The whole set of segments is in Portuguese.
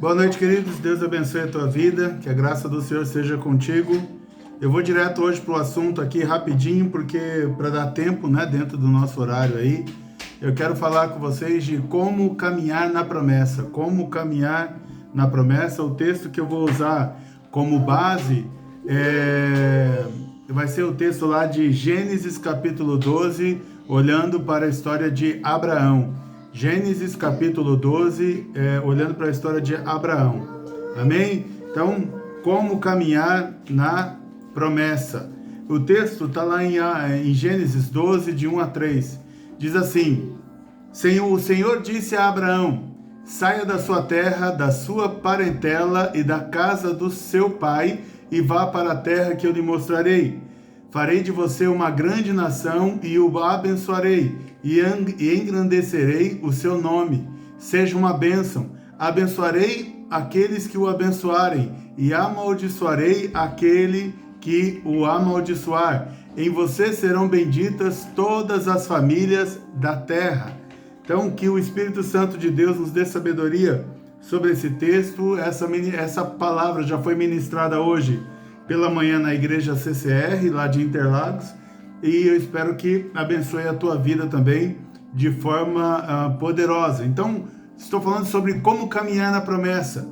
Boa noite, queridos. Deus abençoe a tua vida, que a graça do Senhor seja contigo. Eu vou direto hoje para o assunto aqui rapidinho, porque para dar tempo, né, dentro do nosso horário aí, eu quero falar com vocês de como caminhar na promessa. Como caminhar na promessa. O texto que eu vou usar como base vai ser o texto lá de Gênesis capítulo 12, olhando para a história de Abraão. Gênesis capítulo 12, olhando para a história de Abraão. Amém? Então, como caminhar na promessa. O texto está lá em Gênesis 12, de 1 a 3. Diz assim: o Senhor disse a Abraão: saia da sua terra, da sua parentela e da casa do seu pai, e vá para a terra que eu lhe mostrarei. Farei de você uma grande nação e o abençoarei, e engrandecerei o seu nome. Seja uma bênção. Abençoarei aqueles que o abençoarem, e amaldiçoarei aquele que o amaldiçoar. Em você serão benditas todas as famílias da terra. Então, que o Espírito Santo de Deus nos dê sabedoria sobre esse texto. Essa palavra já foi ministrada hoje pela manhã na igreja CCR, lá de Interlagos, e eu espero que abençoe a tua vida também de forma poderosa. Então, estou falando sobre como caminhar na promessa.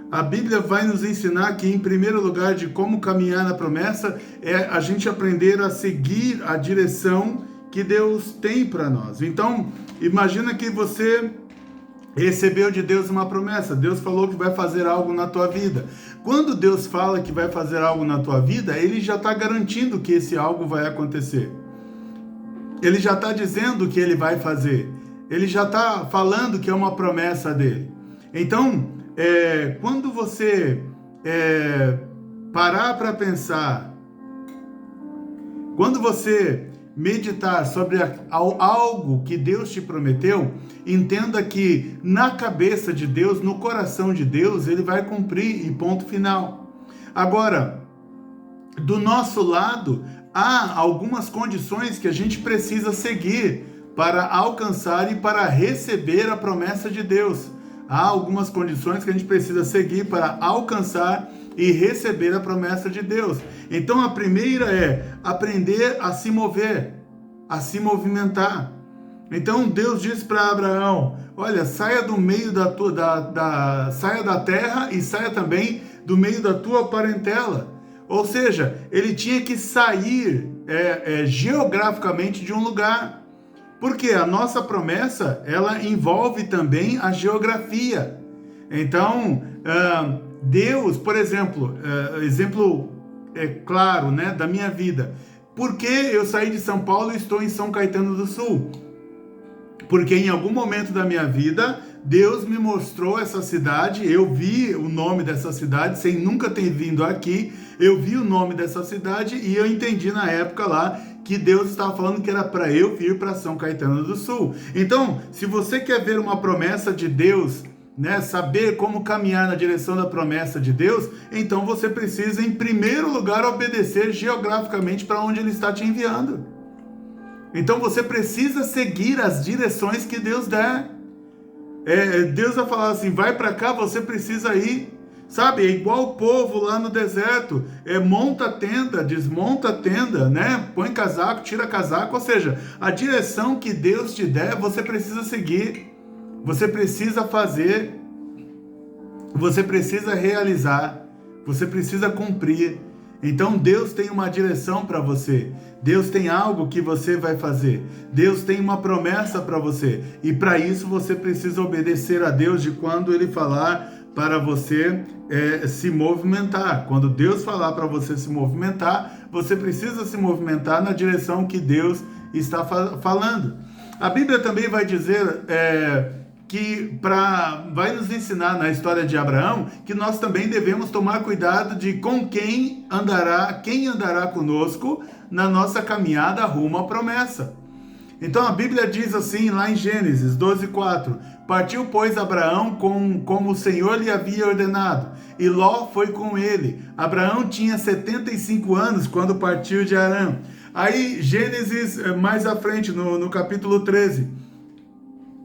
A Bíblia vai nos ensinar que, em primeiro lugar, de como caminhar na promessa, é a gente aprender a seguir a direção que Deus tem para nós. Então, imagina que você recebeu de Deus uma promessa. Deus falou que vai fazer algo na tua vida. Quando Deus fala que vai fazer algo na tua vida, Ele já está garantindo que esse algo vai acontecer. Ele já está dizendo que Ele vai fazer. Ele já está falando que é uma promessa dEle. Então, quando você parar para pensar, quando você meditar sobre algo que Deus te prometeu, entenda que na cabeça de Deus, no coração de Deus, Ele vai cumprir, e ponto final. Agora, do nosso lado, há algumas condições que a gente precisa seguir para alcançar e para receber a promessa de Deus. Há algumas condições que a gente precisa seguir para alcançar e receber a promessa de Deus. Então a primeira é aprender a se mover, a se movimentar. Então Deus disse para Abraão: olha, saia do meio saia da terra e saia também do meio da tua parentela. Ou seja, ele tinha que sair geograficamente de um lugar. Porque a nossa promessa, ela envolve também a geografia. Então, Deus, por exemplo, exemplo claro, né, da minha vida. Por que eu saí de São Paulo e estou em São Caetano do Sul? Porque em algum momento da minha vida, Deus me mostrou essa cidade, eu vi o nome dessa cidade, sem nunca ter vindo aqui, eu vi o nome dessa cidade e eu entendi na época lá que Deus estava falando que era para eu vir para São Caetano do Sul. Então, se você quer ver uma promessa de Deus, né, saber como caminhar na direção da promessa de Deus, então você precisa, em primeiro lugar, obedecer geograficamente para onde Ele está te enviando. Então você precisa seguir as direções que Deus der. Deus vai falar assim: vai para cá, você precisa ir. Sabe, é igual o povo lá no deserto, monta a tenda, desmonta a tenda, né? Põe casaco, tira casaco, ou seja, a direção que Deus te der, você precisa seguir, você precisa fazer, você precisa realizar, você precisa cumprir. Então Deus tem uma direção para você, Deus tem algo que você vai fazer, Deus tem uma promessa para você, e para isso você precisa obedecer a Deus de quando Ele falar para você se movimentar. Quando Deus falar para você se movimentar, você precisa se movimentar na direção que Deus está falando. A Bíblia também vai dizer vai nos ensinar na história de Abraão que nós também devemos tomar cuidado de com quem andará conosco na nossa caminhada rumo à promessa. Então a Bíblia diz assim lá em Gênesis 12:4: partiu, pois, Abraão como o Senhor lhe havia ordenado, e Ló foi com ele. Abraão tinha 75 anos quando partiu de Harã. Aí Gênesis, mais à frente, no capítulo 13: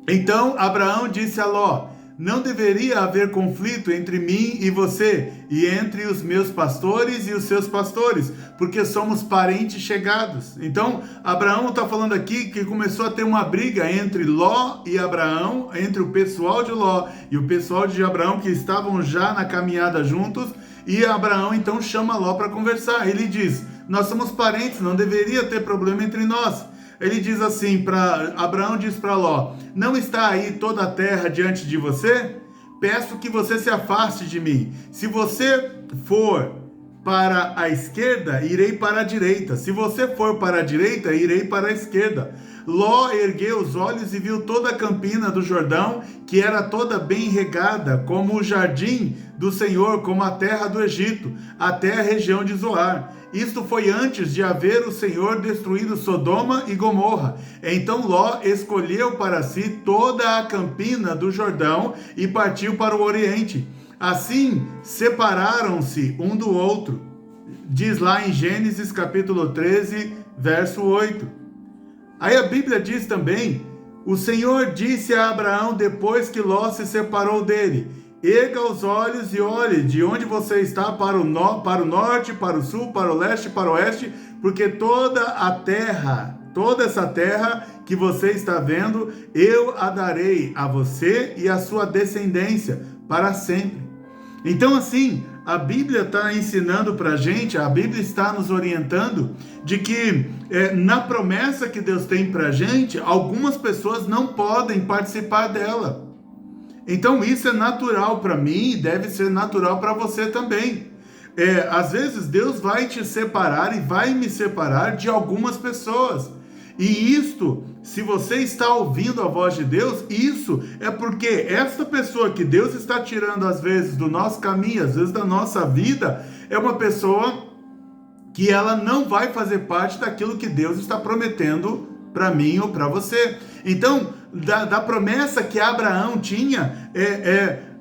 então Abraão disse a Ló: não deveria haver conflito entre mim e você, e entre os meus pastores e os seus pastores, porque somos parentes chegados. Então, Abraão está falando aqui que começou a ter uma briga entre Ló e Abraão, entre o pessoal de Ló e o pessoal de Abraão, que estavam já na caminhada juntos, e Abraão então chama Ló para conversar. Ele diz: nós somos parentes, não deveria ter problema entre nós. Ele diz assim, Abraão diz para Ló: não está aí toda a terra diante de você? Peço que você se afaste de mim. Se você for para a esquerda, irei para a direita. Se você for para a direita, irei para a esquerda. Ló ergueu os olhos e viu toda a campina do Jordão, que era toda bem regada, como o jardim do Senhor, como a terra do Egito, até a região de Zoar. Isto foi antes de haver o Senhor destruído Sodoma e Gomorra. Então Ló escolheu para si toda a campina do Jordão e partiu para o Oriente. Assim separaram-se um do outro. Diz lá em Gênesis capítulo 13, verso 8. Aí a Bíblia diz também: o Senhor disse a Abraão depois que Ló se separou dele: erga os olhos e olhe de onde você está para o norte, para o sul, para o leste, para o oeste, porque toda essa terra que você está vendo, eu a darei a você e a sua descendência para sempre. Então, assim, a Bíblia está ensinando para a gente, a Bíblia está nos orientando de que na promessa que Deus tem para a gente, algumas pessoas não podem participar dela. Então isso é natural para mim e deve ser natural para você também. Às vezes Deus vai te separar e vai me separar de algumas pessoas. E isto, se você está ouvindo a voz de Deus, isso é porque essa pessoa que Deus está tirando às vezes do nosso caminho, às vezes da nossa vida, é uma pessoa que ela não vai fazer parte daquilo que Deus está prometendo para mim ou para você. Então, da promessa que Abraão tinha,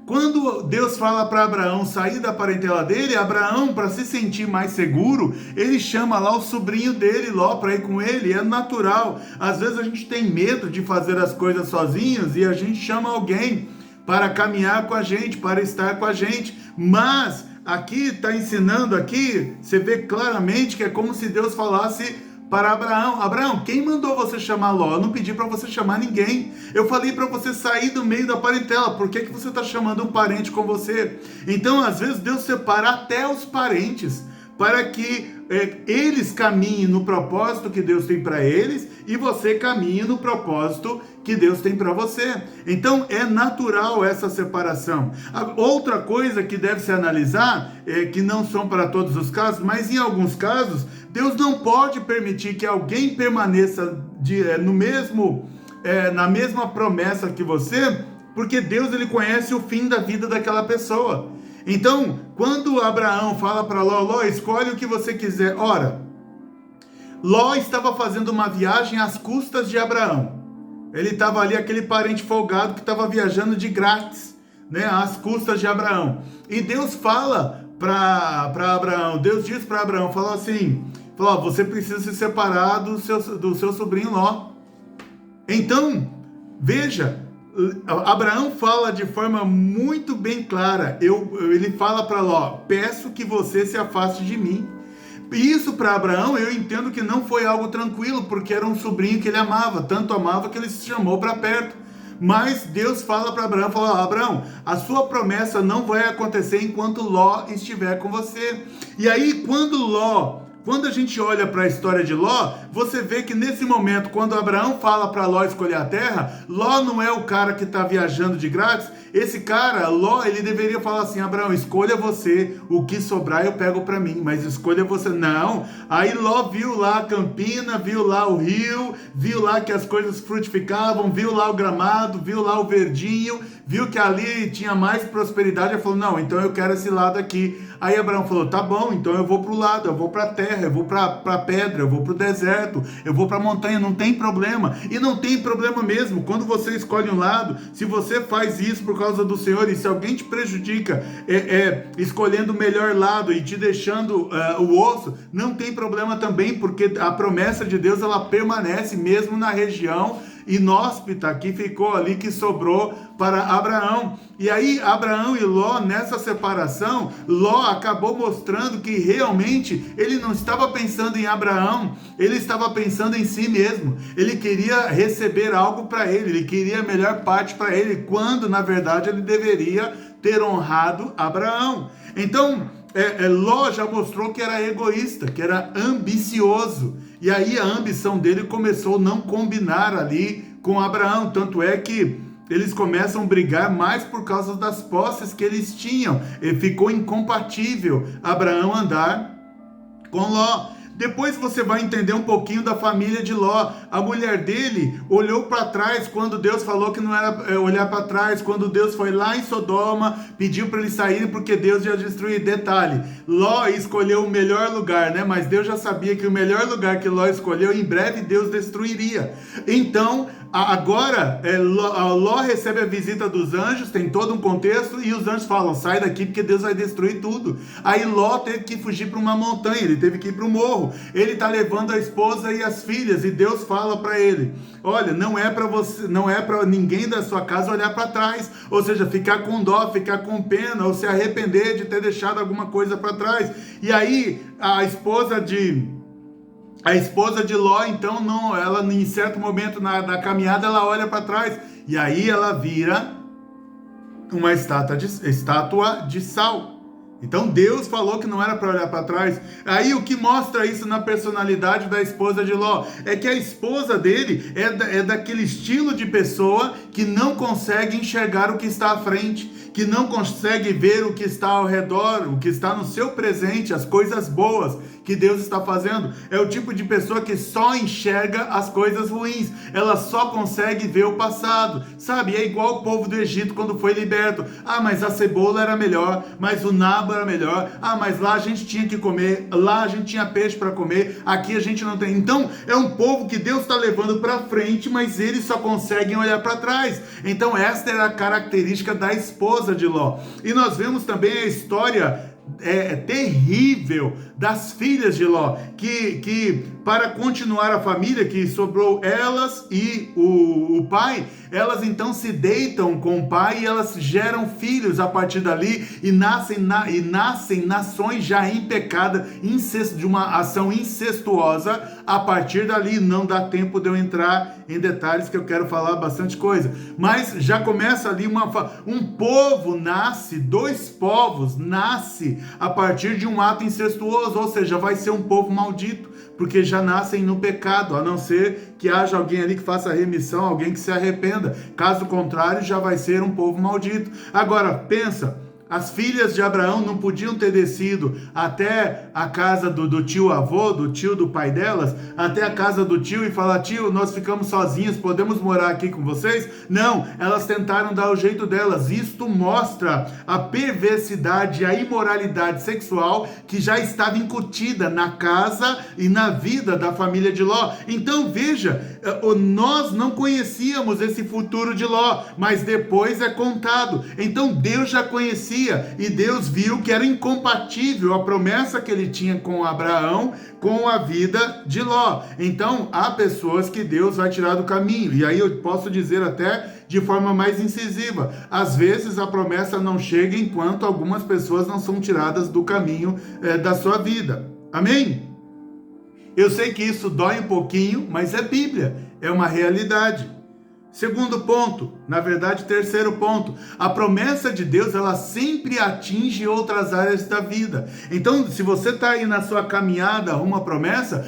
quando Deus fala para Abraão sair da parentela dele, Abraão, para se sentir mais seguro, ele chama lá o sobrinho dele, Ló, para ir com ele. É natural. Às vezes a gente tem medo de fazer as coisas sozinhos e a gente chama alguém para caminhar com a gente, para estar com a gente. Mas aqui está ensinando, aqui você vê claramente que é como se Deus falasse para Abraão: Abraão, quem mandou você chamar Ló? Eu não pedi para você chamar ninguém. Eu falei para você sair do meio da parentela. Por que você está chamando um parente com você? Então, às vezes, Deus separa até os parentes para que eles caminhem no propósito que Deus tem para eles e você caminhe no propósito que Deus tem para você. Então, é natural essa separação. Outra coisa que deve se analisar, que não são para todos os casos, mas em alguns casos, Deus não pode permitir que alguém permaneça na mesma promessa que você, porque Deus ele conhece o fim da vida daquela pessoa. Então, quando Abraão fala para Ló: Ló, escolhe o que você quiser. Ora, Ló estava fazendo uma viagem às custas de Abraão. Ele estava ali, aquele parente folgado que estava viajando de grátis, né, às custas de Abraão. E Deus fala para Abraão, Deus diz para Abraão, falou assim, você precisa se separar do seu sobrinho Ló. Então, veja, Abraão fala de forma muito bem clara. Ele fala para Ló: peço que você se afaste de mim. Isso para Abraão eu entendo que não foi algo tranquilo, porque era um sobrinho que ele amava, tanto amava que ele se chamou para perto. Mas Deus fala para Abraão, Abraão, a sua promessa não vai acontecer enquanto Ló estiver com você. E aí quando a gente olha para a história de Ló, você vê que nesse momento, quando Abraão fala para Ló escolher a terra, Ló não é o cara que está viajando de grátis. Esse cara, Ló, ele deveria falar assim: Abraão, escolha você, o que sobrar eu pego para mim, mas escolha você. Não. Aí Ló viu lá a campina, viu lá o rio, viu lá que as coisas frutificavam, viu lá o gramado, viu lá o verdinho, viu que ali tinha mais prosperidade. Ele falou: não, então eu quero esse lado aqui. Aí Abraão falou: tá bom, então eu vou para o lado, eu vou para a terra, eu vou para a pedra, eu vou para o deserto, eu vou para a montanha, não tem problema. E não tem problema mesmo, quando você escolhe um lado, se você faz isso por causa do Senhor, e se alguém te prejudica escolhendo o melhor lado e te deixando o osso, não tem problema também, porque a promessa de Deus ela permanece mesmo na região inóspita que ficou ali, que sobrou para Abraão. E aí Abraão e Ló, nessa separação, Ló acabou mostrando que realmente ele não estava pensando em Abraão, ele estava pensando em si mesmo. Ele queria receber algo para ele queria a melhor parte para ele, quando na verdade ele deveria ter honrado Abraão. Então Ló já mostrou que era egoísta, que era ambicioso, e aí a ambição dele começou a não combinar ali com Abraão, tanto é que eles começam a brigar mais por causa das posses que eles tinham, e ficou incompatível Abraão andar com Ló. Depois você vai entender um pouquinho da família de Ló. A mulher dele olhou para trás quando Deus falou que não era olhar para trás, quando Deus foi lá em Sodoma, pediu para eles saírem porque Deus ia destruir. Detalhe, Ló escolheu o melhor lugar, né? Mas Deus já sabia que o melhor lugar que Ló escolheu, em breve Deus destruiria. Então, agora, Ló recebe a visita dos anjos, tem todo um contexto, e os anjos falam, sai daqui porque Deus vai destruir tudo. Aí Ló teve que fugir para uma montanha, ele teve que ir para o morro. Ele está levando a esposa e as filhas, e Deus fala para ele, olha, não é para você, não é para ninguém da sua casa olhar para trás, ou seja, ficar com dó, ficar com pena, ou se arrepender de ter deixado alguma coisa para trás. E aí, a esposa de Ló, então, não, ela em certo momento na caminhada, ela olha para trás, e aí ela vira uma estátua de sal. Então Deus falou que não era para olhar para trás. Aí o que mostra isso na personalidade da esposa de Ló é que a esposa dele é daquele estilo de pessoa que não consegue enxergar o que está à frente, que não consegue ver o que está ao redor, o que está no seu presente, as coisas boas que Deus está fazendo. É o tipo de pessoa que só enxerga as coisas ruins, ela só consegue ver o passado, sabe? É igual o povo do Egito quando foi liberto. Ah, mas a cebola era melhor, mas o nabo era melhor. Ah, mas lá a gente tinha que comer, lá a gente tinha peixe para comer, aqui a gente não tem. Então é um povo que Deus está levando para frente, mas eles só conseguem olhar para trás. Então esta era a característica da esposa de Ló. E nós vemos também a história terrível das filhas de Ló, que para continuar a família, que sobrou elas e o pai, elas então se deitam com o pai e elas geram filhos a partir dali, e nascem nações já em pecado, de uma ação incestuosa a partir dali. Não dá tempo de eu entrar em detalhes, que eu quero falar bastante coisa, mas já começa ali um povo nasce, dois povos nasce a partir de um ato incestuoso, ou seja, vai ser um povo maldito, porque já nascem no pecado, a não ser que haja alguém ali que faça remissão, alguém que se arrependa. Caso contrário, já vai ser um povo maldito. Agora, pensa, as filhas de Abraão não podiam ter descido até a casa do tio-avô, do tio do pai delas, até a casa do tio e falar, tio, nós ficamos sozinhos, podemos morar aqui com vocês? Não, elas tentaram dar o jeito delas. Isto mostra a perversidade, a imoralidade sexual que já estava incutida na casa e na vida da família de Ló. Então veja, nós não conhecíamos esse futuro de Ló, mas depois é contado. Então Deus já conhecia, e Deus viu que era incompatível a promessa que ele tinha com Abraão com a vida de Ló. Então há pessoas que Deus vai tirar do caminho, e aí eu posso dizer até de forma mais incisiva, às vezes a promessa não chega enquanto algumas pessoas não são tiradas do caminho da sua vida. Amém? Eu sei que isso dói um pouquinho, mas é Bíblia, é uma realidade. Segundo ponto, na verdade, terceiro ponto, a promessa de Deus, ela sempre atinge outras áreas da vida. Então, se você está aí na sua caminhada rumo à promessa,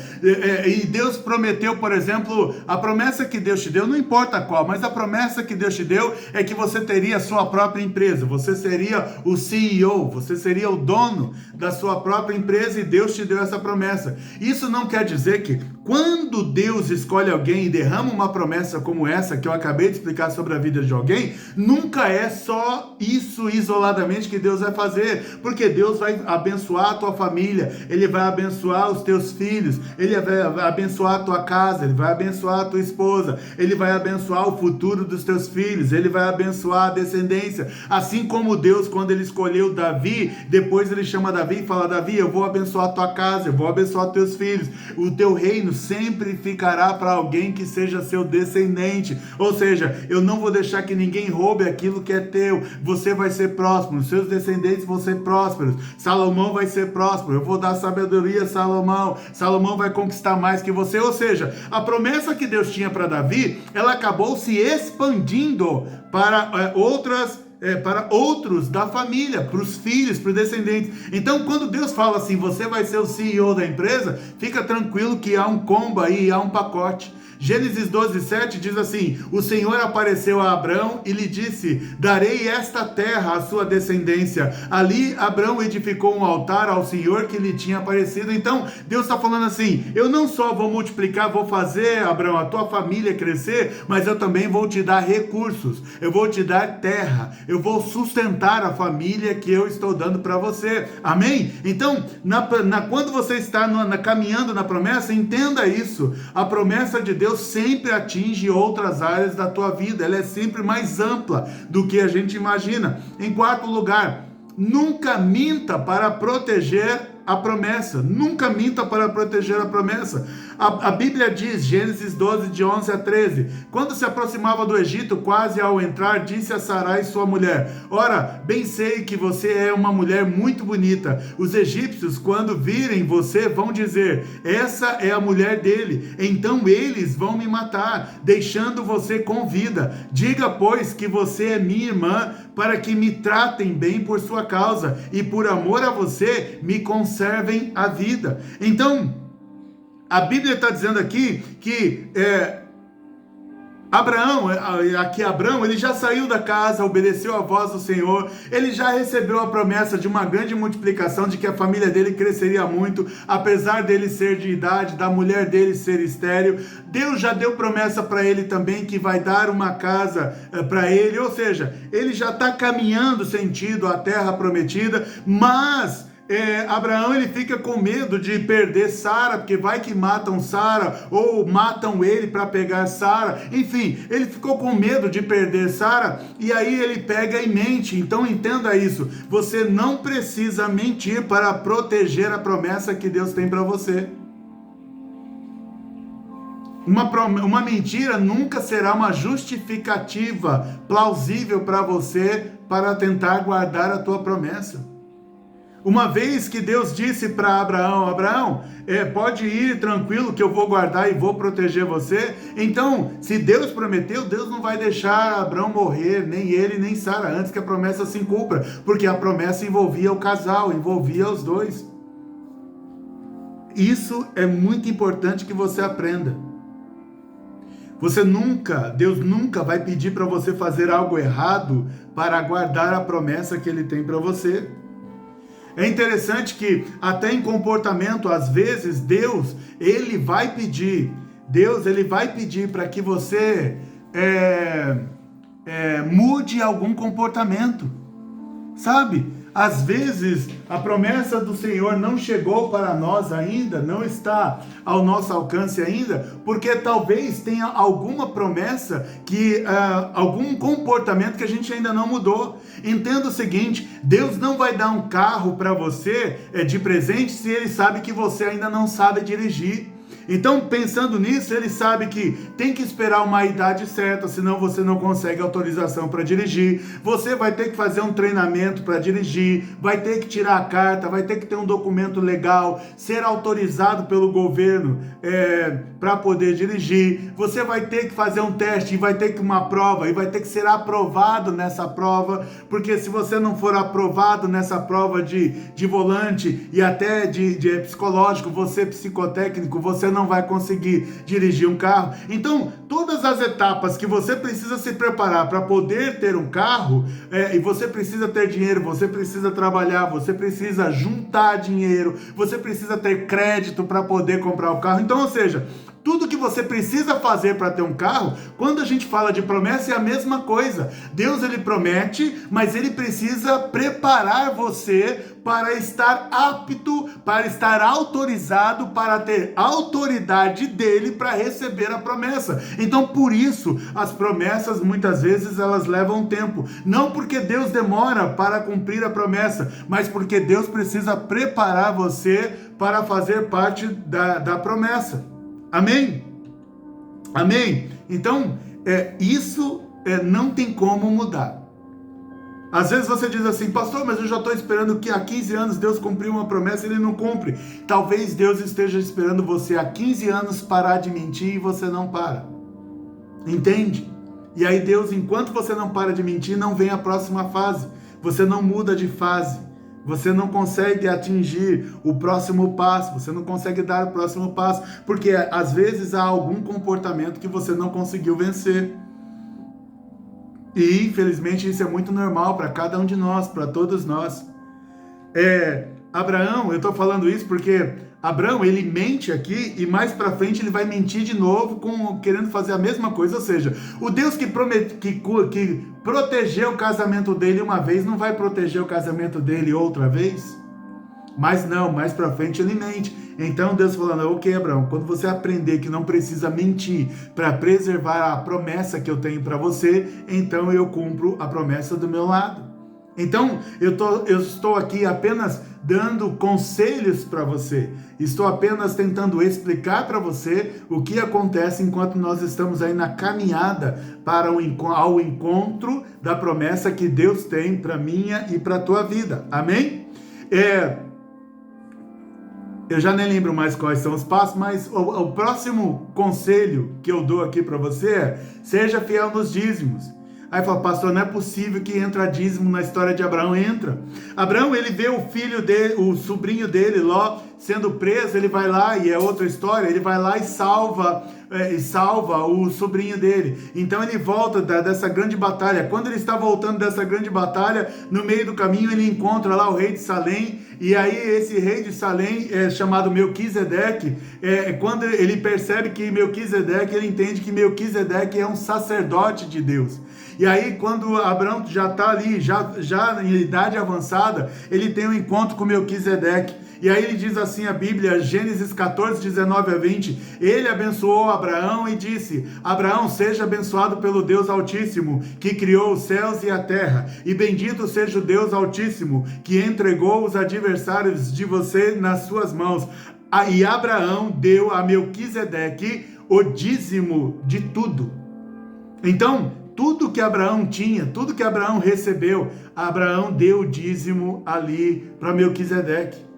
e Deus prometeu, por exemplo, a promessa que Deus te deu, não importa qual, mas a promessa que Deus te deu é que você teria a sua própria empresa, você seria o CEO, você seria o dono da sua própria empresa, e Deus te deu essa promessa. Isso não quer dizer que quando Deus escolhe alguém e derrama uma promessa como essa, que eu acabei de explicar sobre a vida de alguém, nunca é só isso isoladamente que Deus vai fazer, porque Deus vai abençoar a tua família, Ele vai abençoar os teus filhos, Ele vai abençoar a tua casa, Ele vai abençoar a tua esposa, Ele vai abençoar o futuro dos teus filhos, Ele vai abençoar a descendência, assim como Deus, quando Ele escolheu Davi, depois Ele chama Davi e fala: Davi, eu vou abençoar a tua casa, eu vou abençoar os teus filhos, o teu reino sempre ficará para alguém que seja seu descendente, ou seja, eu não vou deixar que ninguém roube aquilo que é teu, você vai ser próspero, seus descendentes vão ser prósperos, Salomão vai ser próspero, eu vou dar sabedoria a Salomão, Salomão vai conquistar mais que você, ou seja, a promessa que Deus tinha para Davi, ela acabou se expandindo para outros da família, para os filhos, para os descendentes. Então, quando Deus fala assim, você vai ser o CEO da empresa, fica tranquilo que há um combo aí, há um pacote. Gênesis 12:7 diz assim: o Senhor apareceu a Abrão e lhe disse: darei esta terra à sua descendência. Ali Abrão edificou um altar ao Senhor que lhe tinha aparecido. Então Deus está falando assim: eu não só vou multiplicar, vou fazer, Abrão, a tua família crescer, mas eu também vou te dar recursos, eu vou te dar terra, eu vou sustentar a família que eu estou dando para você. Amém? Então, quando você está caminhando na promessa, entenda isso. A promessa de Deus sempre atinge outras áreas da tua vida, ela é sempre mais ampla do que a gente imagina. Em quarto lugar, nunca minta para proteger a promessa, nunca minta para proteger a promessa. A Bíblia diz, Gênesis 12, de 11 a 13, quando se aproximava do Egito, quase ao entrar, disse a Sarai, sua mulher: ora, bem sei que você é uma mulher muito bonita. Os egípcios, quando virem você, vão dizer: essa é a mulher dele. Então eles vão me matar, deixando você com vida. Diga, pois, que você é minha irmã, para que me tratem bem por sua causa, e por amor a você, me conservem a vida. Então, a Bíblia está dizendo aqui que Abraão, ele já saiu da casa, obedeceu a voz do Senhor, ele já recebeu a promessa de uma grande multiplicação, de que a família dele cresceria muito, apesar dele ser de idade, da mulher dele ser estéril. Deus já deu promessa para ele também, que vai dar uma casa para ele, ou seja, ele já está caminhando sentido a terra prometida, mas Abraão, ele fica com medo de perder Sara, porque vai que matam Sara, ou matam ele para pegar Sara, enfim, ele ficou com medo de perder Sara, e aí ele pega e mente. Então entenda isso, você não precisa mentir para proteger a promessa que Deus tem para você. Uma mentira nunca será uma justificativa plausível para você para tentar guardar a tua promessa. Uma vez que Deus disse para Abraão, pode ir tranquilo que eu vou guardar e vou proteger você. Então, se Deus prometeu, Deus não vai deixar Abraão morrer, nem ele, nem Sara, antes que a promessa se cumpra, porque a promessa envolvia o casal, envolvia os dois. Isso é muito importante que você aprenda. Deus nunca vai pedir para você fazer algo errado para guardar a promessa que Ele tem para você. É interessante que até em comportamento, às vezes, Deus, ele vai pedir para que você mude algum comportamento, sabe? Às vezes, a promessa do Senhor não chegou para nós ainda, não está ao nosso alcance ainda, porque talvez tenha alguma promessa, algum comportamento que a gente ainda não mudou. Entenda o seguinte, Deus não vai dar um carro para você de presente se Ele sabe que você ainda não sabe dirigir. Então, pensando nisso, ele sabe que tem que esperar uma idade certa, senão você não consegue autorização para dirigir. Você vai ter que fazer um treinamento para dirigir, vai ter que tirar a carta, vai ter que ter um documento legal, ser autorizado pelo governo para poder dirigir. Você vai ter que fazer um teste e vai ter que uma prova e vai ter que ser aprovado nessa prova, porque se você não for aprovado nessa prova de volante e até de psicológico, você psicotécnico, você não vai conseguir dirigir um carro. Então, todas as etapas que você precisa se preparar para poder ter um carro, e você precisa ter dinheiro, você precisa trabalhar, você precisa juntar dinheiro, você precisa ter crédito para poder comprar o carro. Então, ou seja, Tudo que você precisa fazer para ter um carro, quando a gente fala de promessa, é a mesma coisa. Deus, ele promete, mas ele precisa preparar você para estar apto, para estar autorizado, para ter autoridade dele para receber a promessa. Então, por isso, as promessas, muitas vezes, elas levam tempo. Não porque Deus demora para cumprir a promessa, mas porque Deus precisa preparar você para fazer parte da promessa. Amém? Amém? Então, isso não tem como mudar. Às vezes você diz assim, pastor, mas eu já estou esperando que há 15 anos Deus cumpriu uma promessa e ele não cumpre. Talvez Deus esteja esperando você há 15 anos parar de mentir e você não para. Entende? E aí Deus, enquanto você não para de mentir, não vem a próxima fase. Você não muda de fase. Você não consegue atingir o próximo passo. Você não consegue dar o próximo passo. Porque às vezes há algum comportamento que você não conseguiu vencer. E infelizmente isso é muito normal para cada um de nós, para todos nós. Abraão, eu estou falando isso porque Abraão, ele mente aqui e mais para frente ele vai mentir de novo, querendo fazer a mesma coisa. Ou seja, o Deus que protegeu o casamento dele uma vez, não vai proteger o casamento dele outra vez? Mas não, mais para frente ele mente. Então Deus falando, ok, Abraão, quando você aprender que não precisa mentir para preservar a promessa que eu tenho para você, então eu cumpro a promessa do meu lado. Então eu estou aqui apenas dando conselhos para você. Estou apenas tentando explicar para você o que acontece enquanto nós estamos aí na caminhada ao encontro da promessa que Deus tem para minha e para a tua vida. Amém? Eu já nem lembro mais quais são os passos, mas o próximo conselho que eu dou aqui para você é: seja fiel nos dízimos. Aí fala, pastor, não é possível que entra dízimo na história de Abraão. Entra. Abraão, ele vê o filho dele, o sobrinho dele, Ló, sendo preso, ele vai lá, e é outra história, ele vai lá e salva o sobrinho dele. Então ele volta dessa grande batalha. Quando ele está voltando dessa grande batalha, no meio do caminho ele encontra lá o rei de Salém, e aí esse rei de Salém, chamado Melquisedeque, quando ele percebe que Melquisedeque, ele entende que Melquisedeque é um sacerdote de Deus. E aí quando Abraão já está ali, já em idade avançada, ele tem um encontro com Melquisedeque. E aí ele diz assim a Bíblia, Gênesis 14, 19 a 20, ele abençoou Abraão e disse, Abraão, seja abençoado pelo Deus Altíssimo, que criou os céus e a terra, e bendito seja o Deus Altíssimo, que entregou os adversários de você nas suas mãos. E Abraão deu a Melquisedeque o dízimo de tudo. Então, tudo que Abraão tinha, tudo que Abraão recebeu, Abraão deu o dízimo ali para Melquisedeque.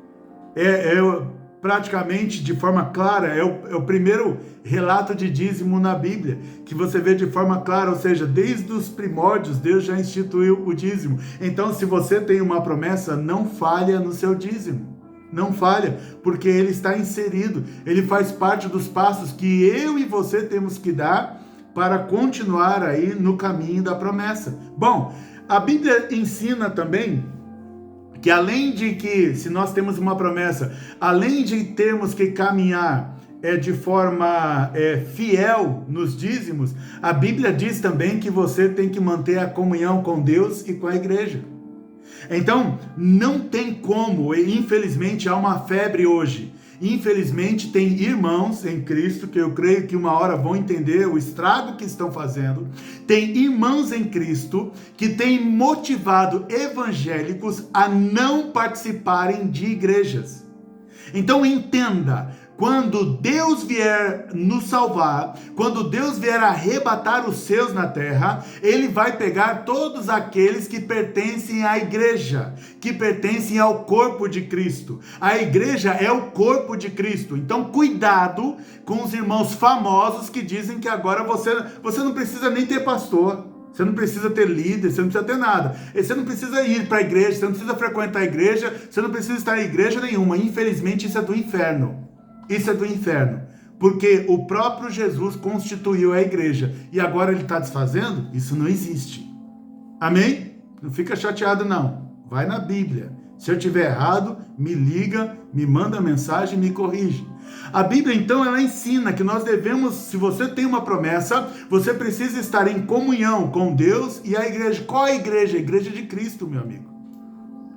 Praticamente de forma clara, é o primeiro relato de dízimo na Bíblia, que você vê de forma clara, ou seja, desde os primórdios, Deus já instituiu o dízimo. Então, se você tem uma promessa, não falha no seu dízimo. Não falha, porque ele está inserido, ele faz parte dos passos que eu e você temos que dar para continuar aí no caminho da promessa. Bom, a Bíblia ensina também que além de que, se nós temos uma promessa, além de termos que caminhar de forma fiel nos dízimos, a Bíblia diz também que você tem que manter a comunhão com Deus e com a igreja. Então, não tem como, e infelizmente há uma febre hoje. Infelizmente tem irmãos em Cristo, que eu creio que uma hora vão entender o estrago que estão fazendo. Tem irmãos em Cristo que têm motivado evangélicos a não participarem de igrejas. Então entenda, quando Deus vier nos salvar, quando Deus vier arrebatar os seus na terra, Ele vai pegar todos aqueles que pertencem à igreja, que pertencem ao corpo de Cristo. A igreja é o corpo de Cristo. Então cuidado com os irmãos famosos que dizem que agora você não precisa nem ter pastor. Você não precisa ter líder, você não precisa ter nada. Você não precisa ir para a igreja, você não precisa frequentar a igreja, você não precisa estar em igreja nenhuma. Infelizmente isso é do inferno. Isso é do inferno, porque o próprio Jesus constituiu a igreja e agora ele está desfazendo? Isso não existe. Amém? Não fica chateado não, vai na Bíblia, Se eu estiver errado, me liga, me manda mensagem, me corrige. A Bíblia, então, ela ensina que nós devemos, se você tem uma promessa, você precisa estar em comunhão com Deus e a igreja. Qual é a igreja? A igreja de Cristo, meu amigo.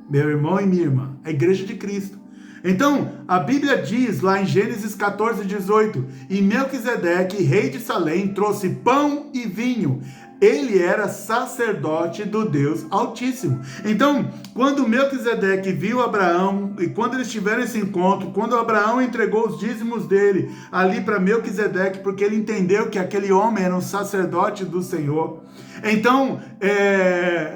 Meu irmão e minha irmã, a igreja de Cristo. Então, a Bíblia diz lá em Gênesis 14:18, e Melquisedeque, rei de Salém, trouxe pão e vinho. Ele era sacerdote do Deus Altíssimo. Então, quando Melquisedeque viu Abraão, e quando eles tiveram esse encontro, quando Abraão entregou os dízimos dele ali para Melquisedeque, porque ele entendeu que aquele homem era um sacerdote do Senhor, então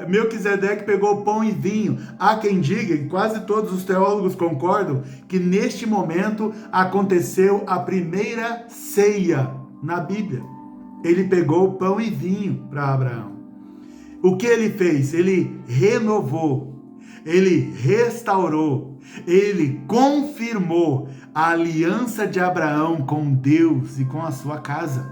Melquisedeque pegou pão e vinho. Há quem diga, e quase todos os teólogos concordam, que neste momento aconteceu a primeira ceia na Bíblia. Ele pegou pão e vinho para Abraão. O que ele fez? Ele renovou, ele restaurou, ele confirmou a aliança de Abraão com Deus e com a sua casa.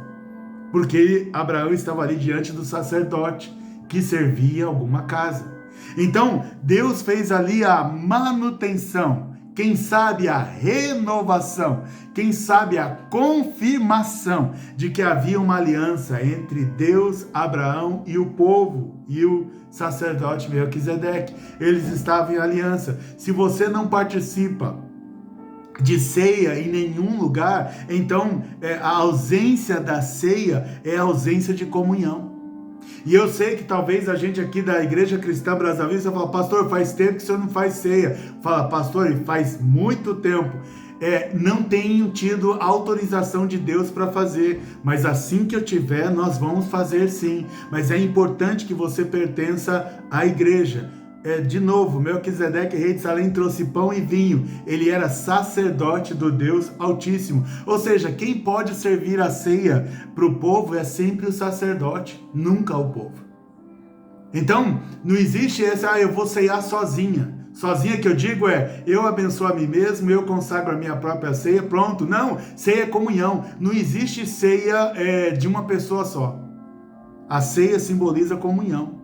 Porque Abraão estava ali diante do sacerdote que servia alguma casa. Então, Deus fez ali a manutenção, quem sabe a renovação, quem sabe a confirmação de que havia uma aliança entre Deus, Abraão e o povo, e o sacerdote Melquisedeque. Eles estavam em aliança. Se você não participa de ceia em nenhum lugar, então a ausência da ceia é a ausência de comunhão. E eu sei que talvez a gente aqui da Igreja Cristã Brasil fala, pastor, faz tempo que o senhor não faz ceia. Fala, pastor, faz muito tempo. Não tenho tido autorização de Deus para fazer, mas assim que eu tiver, nós vamos fazer sim. Mas é importante que você pertença à igreja. De novo, Melquisedeque, rei de Salém, trouxe pão e vinho. Ele era sacerdote do Deus Altíssimo. Ou seja, quem pode servir a ceia para o povo é sempre o sacerdote, nunca o povo. Então, não existe eu vou ceiar sozinha. Sozinha que eu digo eu abençoo a mim mesmo, eu consagro a minha própria ceia, pronto. Não, ceia é comunhão. Não existe ceia de uma pessoa só. A ceia simboliza comunhão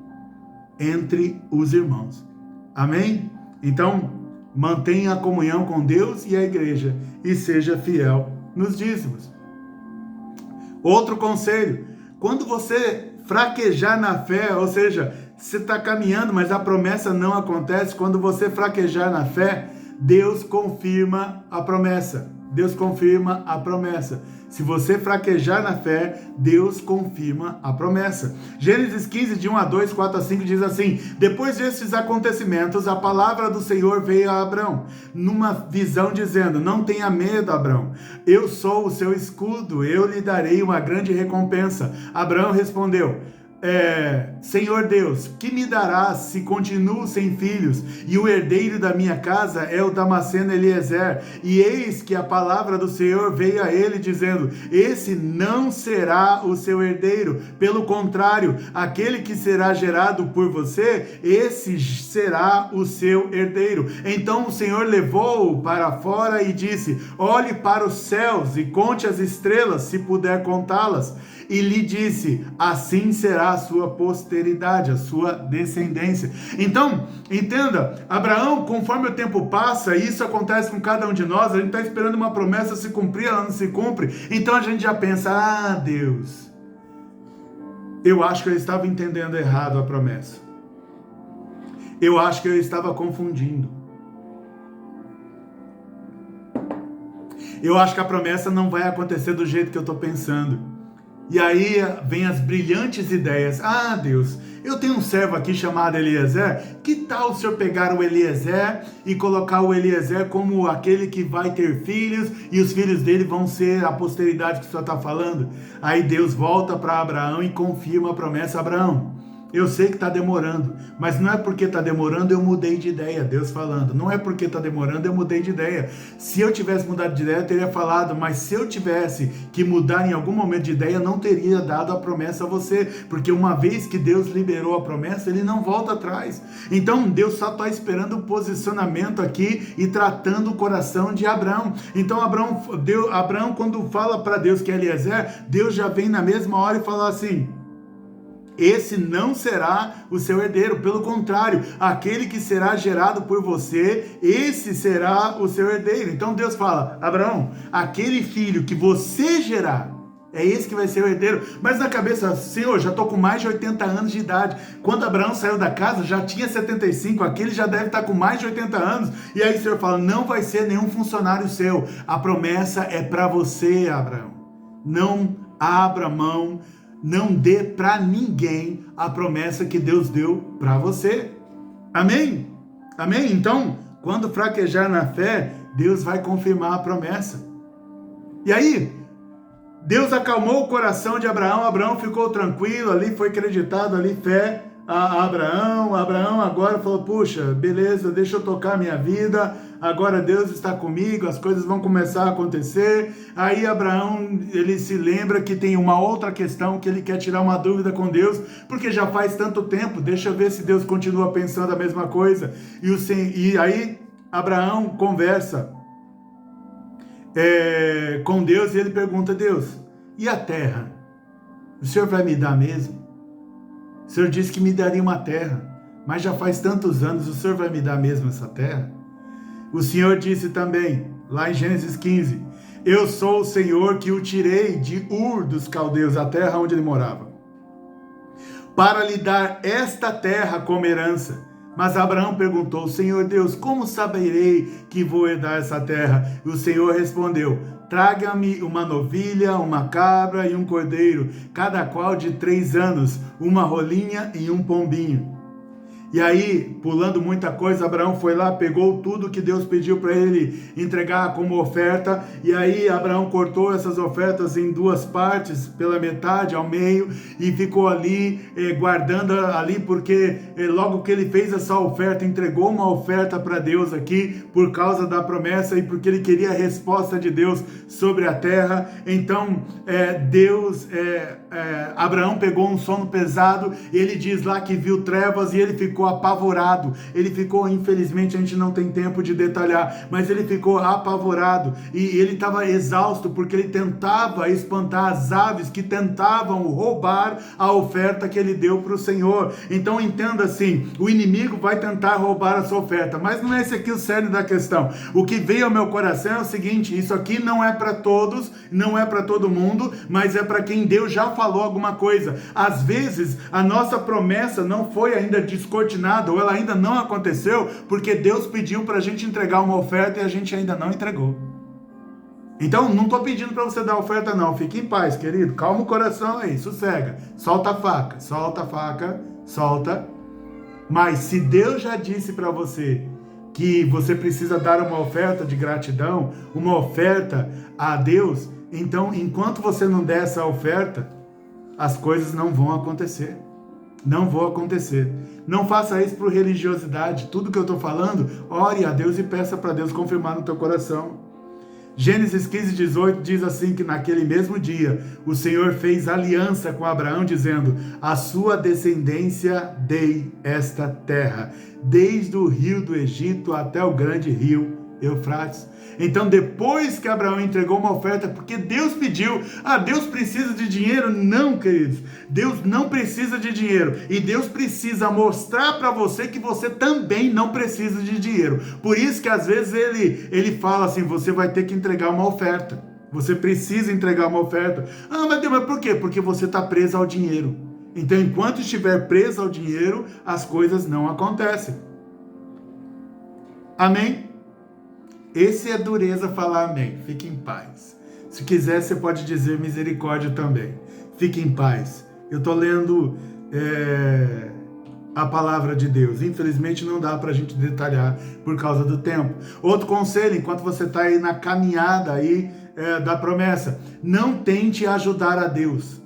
entre os irmãos. Amém? Então, mantenha a comunhão com Deus e a igreja e seja fiel nos dízimos. Outro conselho, quando você fraquejar na fé, ou seja, você está caminhando, mas a promessa não acontece, quando você fraquejar na fé, Deus confirma a promessa. Deus confirma a promessa. Se você fraquejar na fé, Deus confirma a promessa. Gênesis 15, de 1 a 2, 4 a 5 diz assim: depois destes acontecimentos, a palavra do Senhor veio a Abrão, numa visão dizendo: não tenha medo, Abrão, eu sou o seu escudo, eu lhe darei uma grande recompensa. Abrão respondeu: Senhor Deus, que me darás se continuo sem filhos, e o herdeiro da minha casa é o Damasceno Eliezer? E eis que a palavra do Senhor veio a ele, dizendo: esse não será o seu herdeiro, pelo contrário, aquele que será gerado por você, esse será o seu herdeiro. Então o Senhor levou-o para fora e disse: olhe para os céus e conte as estrelas, se puder contá-las. E lhe disse: assim será a sua posteridade, a sua descendência. Então, entenda, Abraão, conforme o tempo passa, e isso acontece com cada um de nós, a gente está esperando uma promessa se cumprir, ela não se cumpre, então a gente já pensa: Deus, eu acho que eu estava entendendo errado a promessa, eu acho que eu estava confundindo, eu acho que a promessa não vai acontecer do jeito que eu estou pensando. E aí vem as brilhantes ideias: Deus, eu tenho um servo aqui chamado Eliezer, que tal o senhor pegar o Eliezer e colocar o Eliezer como aquele que vai ter filhos, e os filhos dele vão ser a posteridade que o senhor está falando? Aí Deus volta para Abraão e confirma a promessa: Abraão, eu sei que está demorando, mas não é porque está demorando eu mudei de ideia. Deus falando, não é porque está demorando eu mudei de ideia. Se eu tivesse mudado de ideia, eu teria falado, mas se eu tivesse que mudar em algum momento de ideia, eu não teria dado a promessa a você, porque uma vez que Deus liberou a promessa, ele não volta atrás. Então Deus só está esperando o posicionamento aqui e tratando o coração de Abraão. Então Abraão, quando fala para Deus que é Eliezer, Deus já vem na mesma hora e fala assim: esse não será o seu herdeiro. Pelo contrário, aquele que será gerado por você, esse será o seu herdeiro. Então Deus fala: Abraão, aquele filho que você gerar, é esse que vai ser o herdeiro. Mas na cabeça, Senhor, já estou com mais de 80 anos de idade. Quando Abraão saiu da casa, já tinha 75, aquele já deve estar com mais de 80 anos. E aí o Senhor fala: não vai ser nenhum funcionário seu. A promessa é para você, Abraão. Não abra mão, não dê para ninguém a promessa que Deus deu para você. Amém? Amém? Então, quando fraquejar na fé, Deus vai confirmar a promessa. E aí, Deus acalmou o coração de Abraão. Abraão ficou tranquilo ali, foi acreditado ali fé a Abraão. Abraão agora falou: puxa, beleza, deixa eu tocar minha vida, agora Deus está comigo, as coisas vão começar a acontecer. Aí Abraão, ele se lembra que tem uma outra questão, que ele quer tirar uma dúvida com Deus, porque já faz tanto tempo, deixa eu ver se Deus continua pensando a mesma coisa. E aí Abraão conversa com Deus, e ele pergunta a Deus: e a terra? O Senhor vai me dar mesmo? O Senhor disse que me daria uma terra, mas já faz tantos anos, o Senhor vai me dar mesmo essa terra? O Senhor disse também, lá em Gênesis 15, eu sou o Senhor que o tirei de Ur dos caldeus, a terra onde ele morava, para lhe dar esta terra como herança. Mas Abraão perguntou: Senhor Deus, como saberei que vou herdar essa terra? E o Senhor respondeu: traga-me uma novilha, uma cabra e um cordeiro, cada qual de 3 anos, uma rolinha e um pombinho. E aí, pulando muita coisa, Abraão foi lá, pegou tudo que Deus pediu para ele entregar como oferta, e aí Abraão cortou essas ofertas em 2 partes, pela metade, ao meio, e ficou ali, guardando ali, porque logo que ele fez essa oferta, entregou uma oferta para Deus aqui, por causa da promessa, e porque ele queria a resposta de Deus sobre a terra. Então, Abraão pegou um sono pesado, e ele diz lá que viu trevas, e ele ficou apavorado. Ele ficou, infelizmente a gente não tem tempo de detalhar, mas ele ficou apavorado, e ele estava exausto, porque ele tentava espantar as aves que tentavam roubar a oferta que ele deu para o Senhor. Então entenda assim, o inimigo vai tentar roubar a sua oferta, mas não é esse aqui o cerne da questão. O que veio ao meu coração é o seguinte: isso aqui não é para todos, não é para todo mundo, mas é para quem Deus já falou alguma coisa. Às vezes a nossa promessa não foi ainda descortinada, ou ela ainda não aconteceu, porque Deus pediu para a gente entregar uma oferta e a gente ainda não entregou. Então não estou pedindo para você dar oferta não, fique em paz, querido, calma o coração aí, sossega, solta a faca, solta. Mas se Deus já disse para você que você precisa dar uma oferta de gratidão, uma oferta a Deus, então enquanto você não der essa oferta, as coisas não vão acontecer. Não vão acontecer. Não faça isso por religiosidade. Tudo que eu estou falando, ore a Deus e peça para Deus confirmar no teu coração. Gênesis 15:18 diz assim, que naquele mesmo dia o Senhor fez aliança com Abraão, dizendo: a sua descendência dei esta terra, desde o rio do Egito até o grande rio Eufrates. Então, depois que Abraão entregou uma oferta, porque Deus pediu, Deus precisa de dinheiro? Não, queridos, Deus não precisa de dinheiro, e Deus precisa mostrar para você que você também não precisa de dinheiro. Por isso que às vezes ele fala assim: você vai ter que entregar uma oferta, você precisa entregar uma oferta. Mas Deus, mas por quê? Porque você está preso ao dinheiro. Então, enquanto estiver preso ao dinheiro, as coisas não acontecem. Amém? Esse é dureza falar amém. Fique em paz. Se quiser, você pode dizer misericórdia também. Fique em paz. Eu estou lendo a palavra de Deus. Infelizmente não dá para a gente detalhar por causa do tempo. Outro conselho, enquanto você está aí na caminhada aí, da promessa, não tente ajudar a Deus.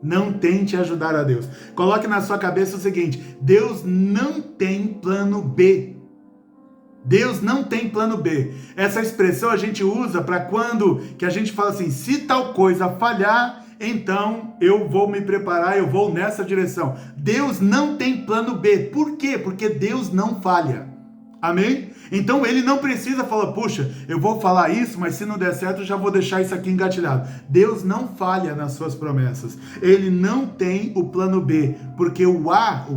Não tente ajudar a Deus. Coloque na sua cabeça o seguinte: Deus não tem plano B. Deus não tem plano B. Essa expressão a gente usa para quando que a gente fala assim: se tal coisa falhar, então eu vou me preparar, eu vou nessa direção. Deus não tem plano B. Por quê? Porque Deus não falha. Amém? Então ele não precisa falar, puxa, eu vou falar isso, mas se não der certo eu já vou deixar isso aqui engatilhado. Deus não falha nas suas promessas. Ele não tem o plano B, porque o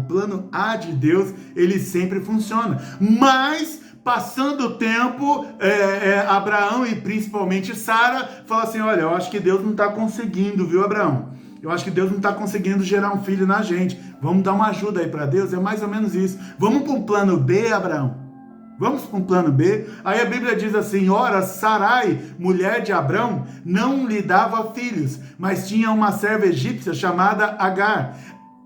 plano A de Deus, ele sempre funciona. Mas passando o tempo, Abraão e principalmente Sara fala assim, olha, eu acho que Deus não está conseguindo, viu, Abraão? Eu acho que Deus não está conseguindo gerar um filho na gente. Vamos dar uma ajuda aí para Deus? É mais ou menos isso. Vamos para um plano B, Abraão? Vamos para um plano B? Aí a Bíblia diz assim, ora, Sarai, mulher de Abrão, não lhe dava filhos, mas tinha uma serva egípcia chamada Agar.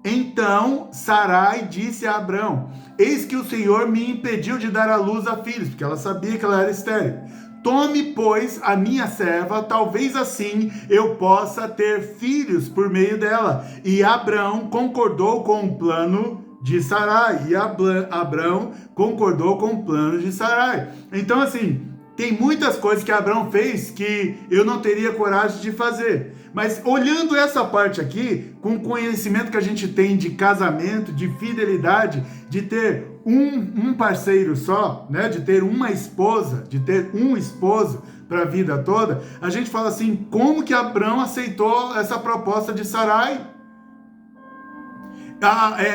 Então Sarai disse a Abrão, eis que o Senhor me impediu de dar à luz a filhos, porque ela sabia que ela era estéril. Tome, pois, a minha serva, talvez assim eu possa ter filhos por meio dela. E Abrão concordou com o plano de Sarai. E Abrão concordou com o plano de Sarai. Então, assim, tem muitas coisas que Abrão fez que eu não teria coragem de fazer. Mas olhando essa parte aqui, com o conhecimento que a gente tem de casamento, de fidelidade, de ter um parceiro só, né? De ter uma esposa, de ter um esposo para a vida toda, a gente fala assim, como que Abrão aceitou essa proposta de Sarai?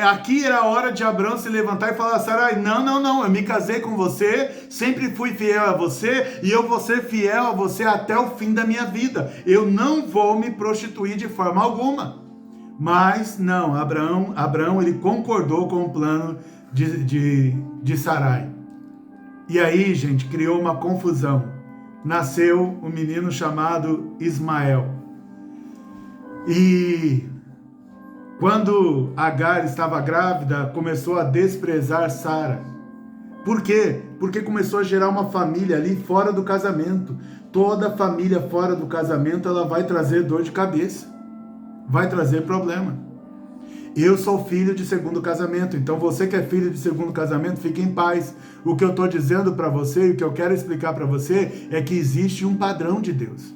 Aqui era a hora de Abrão se levantar e falar, Sarai, não, eu me casei com você, sempre fui fiel a você, e eu vou ser fiel a você até o fim da minha vida, eu não vou me prostituir de forma alguma. Mas não, Abrão ele concordou com o plano de Sarai. E aí, gente, criou uma confusão. Nasceu um menino chamado Ismael. E quando Agar estava grávida, começou a desprezar Sara. Por quê? Porque começou a gerar uma família ali fora do casamento. Toda família fora do casamento, ela vai trazer dor de cabeça. Vai trazer problema. Eu sou filho de segundo casamento, então você que é filho de segundo casamento, fique em paz. O que eu estou dizendo para você e o que eu quero explicar para você é que existe um padrão de Deus.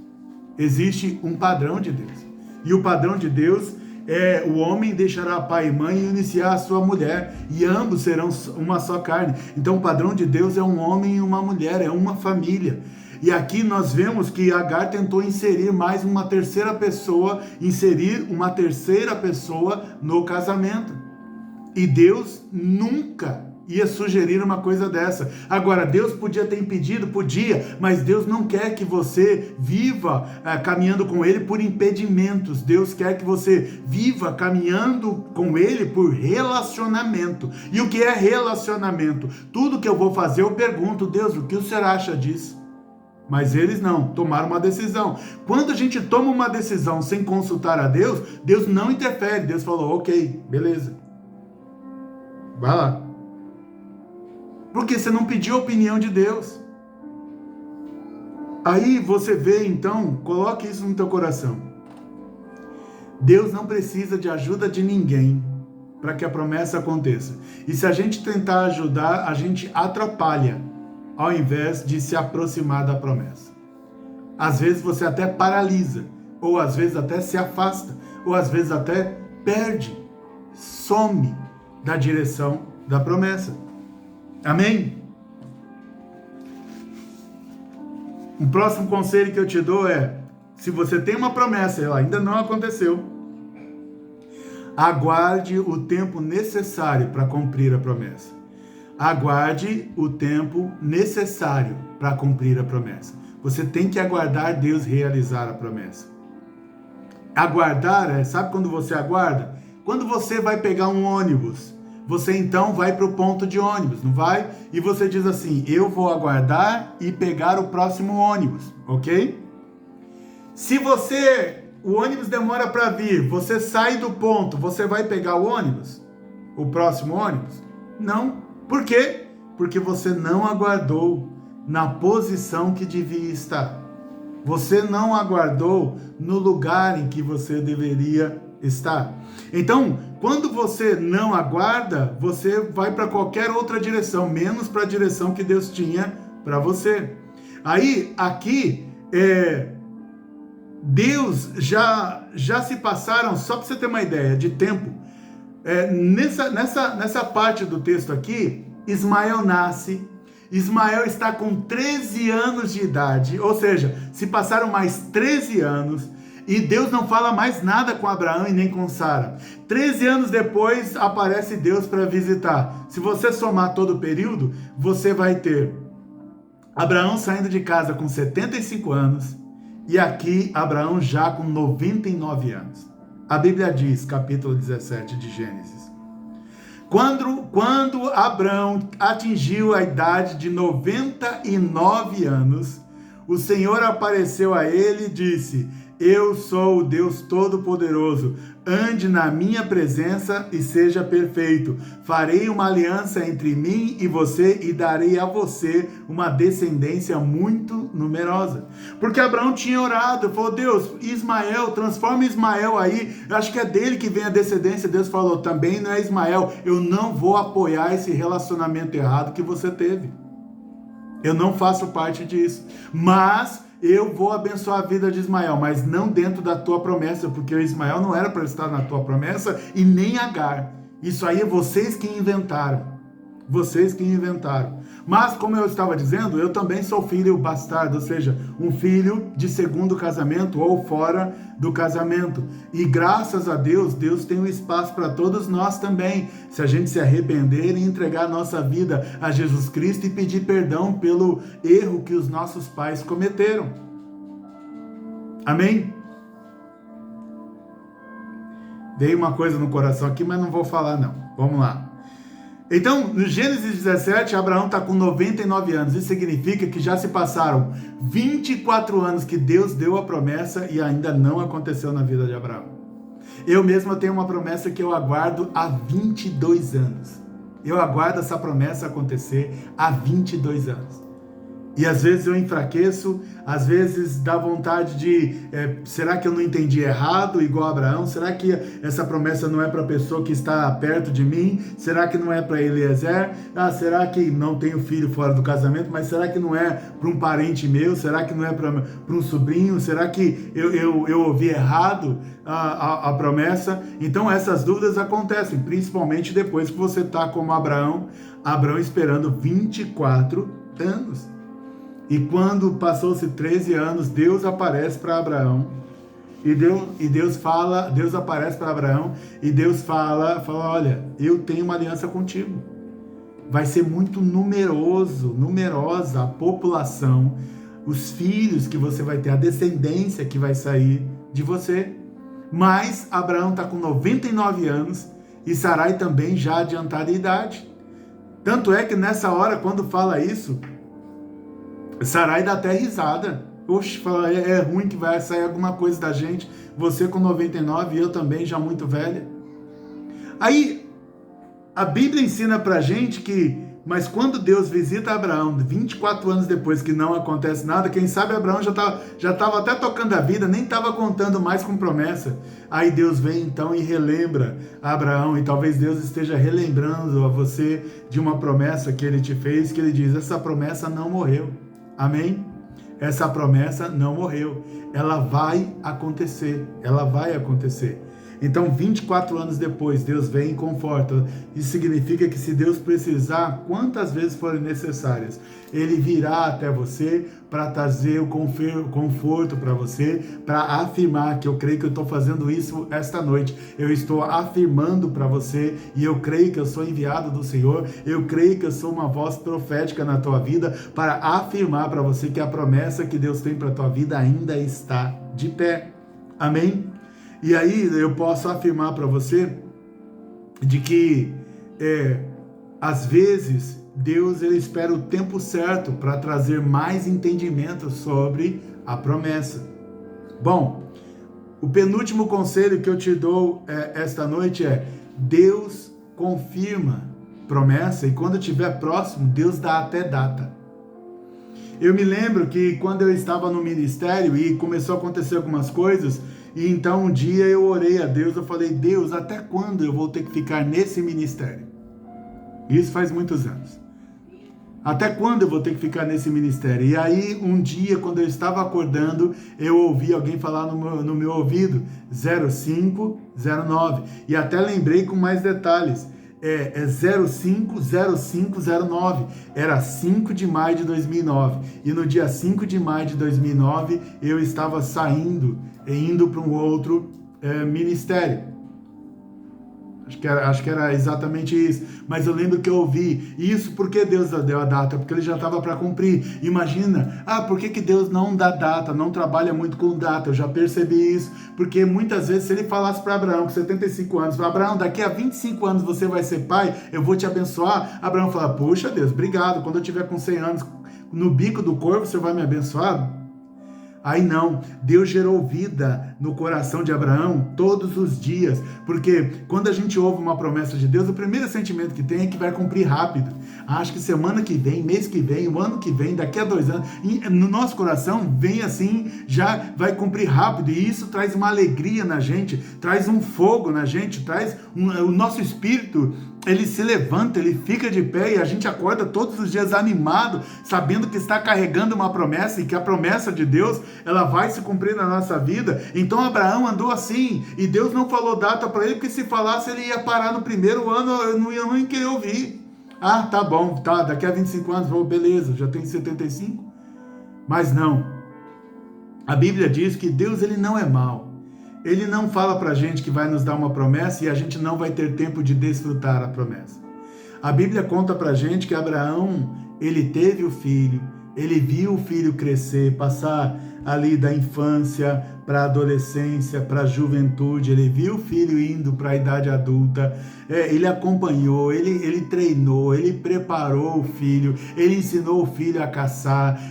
Existe um padrão de Deus. E o padrão de Deus é o homem deixará pai e mãe e iniciar a sua mulher, e ambos serão uma só carne. Então o padrão de Deus é um homem e uma mulher, é uma família. E aqui nós vemos que Agar tentou inserir mais uma terceira pessoa, no casamento. E Deus nunca ia sugerir uma coisa dessa. Agora, Deus podia ter impedido? Podia, mas Deus não quer que você viva caminhando com Ele por impedimentos. Deus quer que você viva caminhando com Ele por relacionamento. E o que é relacionamento? Tudo que eu vou fazer, eu pergunto, Deus, o que o Senhor acha disso? Mas eles não, tomaram uma decisão. Quando a gente toma uma decisão sem consultar a Deus, Deus não interfere. Deus falou, ok, beleza. Vai lá. Porque você não pediu a opinião de Deus. Aí você vê, então, coloque isso no teu coração. Deus não precisa de ajuda de ninguém para que a promessa aconteça. E se a gente tentar ajudar, a gente atrapalha, ao invés de se aproximar da promessa. Às vezes você até paralisa, ou às vezes até se afasta, ou às vezes até perde, some da direção da promessa. Amém? Um próximo conselho que eu te dou é, se você tem uma promessa e ela ainda não aconteceu, aguarde o tempo necessário para cumprir a promessa. Aguarde o tempo necessário para cumprir a promessa. Você tem que aguardar Deus realizar a promessa. Aguardar, sabe quando você aguarda? Quando você vai pegar um ônibus, você então vai para o ponto de ônibus, não vai? E você diz assim, eu vou aguardar e pegar o próximo ônibus, ok? Se o ônibus demora para vir, você sai do ponto, você vai pegar o ônibus? O próximo ônibus? Não. Por quê? Porque você não aguardou na posição que devia estar. Você não aguardou no lugar em que você deveria estar. Então, quando você não aguarda, você vai para qualquer outra direção, menos para a direção que Deus tinha para você. Aí, aqui, Deus já se passaram, só para você ter uma ideia de tempo, nessa parte do texto aqui, Ismael nasce, Ismael está com 13 anos de idade, ou seja, se passaram mais 13 anos, e Deus não fala mais nada com Abraão e nem com Sara. 13 anos depois aparece Deus para visitar. Se você somar todo o período, você vai ter Abraão saindo de casa com 75 anos, e aqui Abraão já com 99 anos. A Bíblia diz, capítulo 17 de Gênesis, Quando Abrão atingiu a idade de 99 anos, o Senhor apareceu a ele e disse: Eu sou o Deus Todo-Poderoso, ande na minha presença e seja perfeito. Farei uma aliança entre mim e você e darei a você uma descendência muito numerosa. Porque Abraão tinha orado, falou: Deus, Ismael, transforma Ismael aí, eu acho que é dele que vem a descendência. Deus falou: também não é Ismael, eu não vou apoiar esse relacionamento errado que você teve. Eu não faço parte disso, mas eu vou abençoar a vida de Ismael, mas não dentro da tua promessa, porque o Ismael não era para estar na tua promessa e nem Agar. Isso aí é vocês que inventaram. Vocês que inventaram. Mas, como eu estava dizendo, eu também sou filho bastardo, ou seja, um filho de segundo casamento ou fora do casamento. E graças a Deus, Deus tem um espaço para todos nós também. Se a gente se arrepender e entregar a nossa vida a Jesus Cristo e pedir perdão pelo erro que os nossos pais cometeram. Amém? Dei uma coisa no coração aqui, mas não vou falar não. Vamos lá. Então, no Gênesis 17, Abraão está com 99 anos. Isso significa que já se passaram 24 anos que Deus deu a promessa e ainda não aconteceu na vida de Abraão. Eu mesmo tenho uma promessa que eu aguardo há 22 anos. Eu aguardo essa promessa acontecer há 22 anos. E às vezes eu enfraqueço, às vezes dá vontade de, será que eu não entendi errado, igual Abraão? Será que essa promessa não é para a pessoa que está perto de mim? Será que não é para Eliezer? Será que não tenho filho fora do casamento? Mas será que não é para um parente meu? Será que não é para um sobrinho? Será que eu ouvi errado a promessa? Então essas dúvidas acontecem, principalmente depois que você está como Abraão esperando 24 anos. E quando passou-se 13 anos, Deus aparece para Abraão. Deus aparece para Abraão e Deus fala, olha, eu tenho uma aliança contigo. Vai ser muito numerosa a população, os filhos que você vai ter, a descendência que vai sair de você. Mas Abraão está com 99 anos e Sarai também já adiantada em idade. Tanto é que nessa hora, quando fala isso, Sarai dá até risada. Oxe, fala, é ruim que vai sair alguma coisa da gente. Você com 99 e eu também já muito velha. Aí, a Bíblia ensina pra gente que, mas quando Deus visita Abraão, 24 anos depois que não acontece nada, quem sabe Abraão já estava até tocando a vida, nem estava contando mais com promessa. Aí Deus vem então e relembra a Abraão, e talvez Deus esteja relembrando a você de uma promessa que ele te fez, que ele diz, essa promessa não morreu. Amém? Essa promessa não morreu. Ela vai acontecer. Ela vai acontecer. Então, 24 anos depois, Deus vem e conforta. Isso significa que se Deus precisar, quantas vezes forem necessárias, Ele virá até você para trazer o conforto para você, para afirmar que eu creio que eu estou fazendo isso esta noite. Eu estou afirmando para você e eu creio que eu sou enviado do Senhor. Eu creio que eu sou uma voz profética na tua vida para afirmar para você que a promessa que Deus tem para a tua vida ainda está de pé. Amém? E aí eu posso afirmar para você de que às vezes Deus ele espera o tempo certo para trazer mais entendimento sobre a promessa. Bom, o penúltimo conselho que eu te dou esta noite é: Deus confirma promessa e quando estiver próximo, Deus dá até data. Eu me lembro que quando eu estava no ministério e começou a acontecer algumas coisas, e então um dia eu orei a Deus, eu falei, Deus, até quando eu vou ter que ficar nesse ministério? Isso faz muitos anos. Até quando eu vou ter que ficar nesse ministério? E aí um dia, quando eu estava acordando, eu ouvi alguém falar no meu ouvido, 0509, e até lembrei com mais detalhes. 050509. Era 5 de maio de 2009. E no dia 5 de maio de 2009, eu estava saindo e indo para um outro ministério. Acho que era exatamente isso. Mas eu lembro que eu ouvi isso. Porque Deus deu a data? Porque ele já estava para cumprir. Imagina, por que Deus não dá data? Não trabalha muito com data. Eu já percebi isso. Porque muitas vezes, se ele falasse para Abraão, com 75 anos, Abraão, daqui a 25 anos você vai ser pai, eu vou te abençoar. Abraão fala, puxa Deus, obrigado. Quando eu tiver com 100 anos, no bico do corvo, você vai me abençoar? Aí não, Deus gerou vida no coração de Abraão todos os dias, porque quando a gente ouve uma promessa de Deus, o primeiro sentimento que tem é que vai cumprir rápido. Acho que semana que vem, mês que vem, o ano que vem, daqui a 2 anos, no nosso coração vem assim, já vai cumprir rápido, e isso traz uma alegria na gente, traz um fogo na gente, o nosso espírito, ele se levanta, ele fica de pé e a gente acorda todos os dias animado, sabendo que está carregando uma promessa e que a promessa de Deus, ela vai se cumprir na nossa vida. Então Abraão andou assim e Deus não falou data para ele, porque se falasse ele ia parar no primeiro ano, eu não ia querer ouvir. Tá bom, daqui a 25 anos, beleza, já tenho 75. Mas não. A Bíblia diz que Deus, ele não é mau. Ele não fala pra gente que vai nos dar uma promessa e a gente não vai ter tempo de desfrutar a promessa. A Bíblia conta pra gente que Abraão, ele teve o filho, ele viu o filho crescer, passar ali da infância para a adolescência, para a juventude, ele viu o filho indo para a idade adulta, ele acompanhou, ele treinou, ele preparou o filho, ele ensinou o filho a caçar,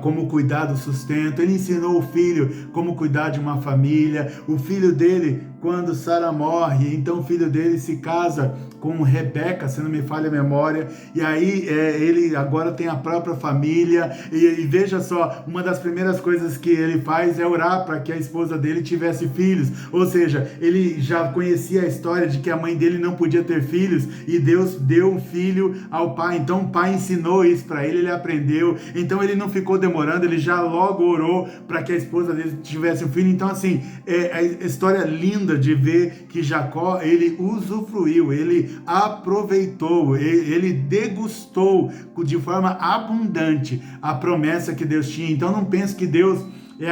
como cuidar do sustento, ele ensinou o filho como cuidar de uma família. O filho dele, quando Sara morre, então o filho dele se casa com Rebeca, se não me falha a memória, e aí ele agora tem a própria família, e veja só, uma das primeiras coisas que ele faz é orar para que a esposa dele tivesse filhos, ou seja, ele já conhecia a história de que a mãe dele não podia ter filhos, e Deus deu um filho ao pai, então o pai ensinou isso para ele aprendeu, então ele não ficou demorando, ele já logo orou para que a esposa dele tivesse um filho. Então assim, a história linda de ver que Jacó, ele usufruiu, ele aproveitou, ele degustou de forma abundante a promessa que Deus tinha. Então não pense que Deus é